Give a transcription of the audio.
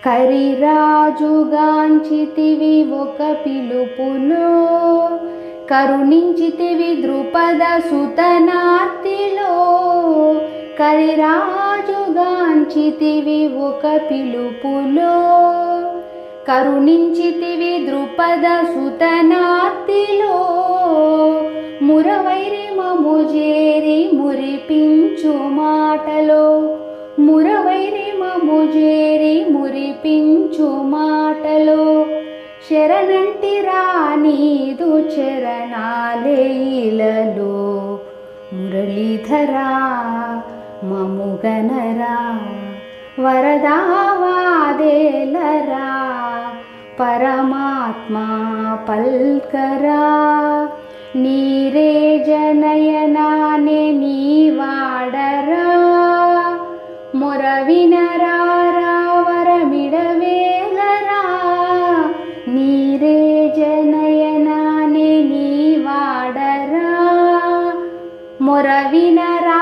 కరిరాజుగాంచితివి ఒక పిలుపులో, కరుణించితివి ద్రుపద సుతనార్తిలో. కరిరాజుగాంచితివి ఒక పిలుపులో, కరుణించితివి ద్రుపద సుతనార్తిలో. మురవైరి మము జేరి మురిపించు మాటలో, మురవైరి మము జేరి మురిపించు మాటలో. శరణంటి రానీదు చరణాలే ఇలలో, మురళీధరా మముగనరా వరదావాదేలరా. పరమాత్మా పల్కరా నీరే జనయనానే నీవాడరా. మొరవినరా వరమిడవేలరా, నీరే జనయనానే నీవాడరా. మొరవినరా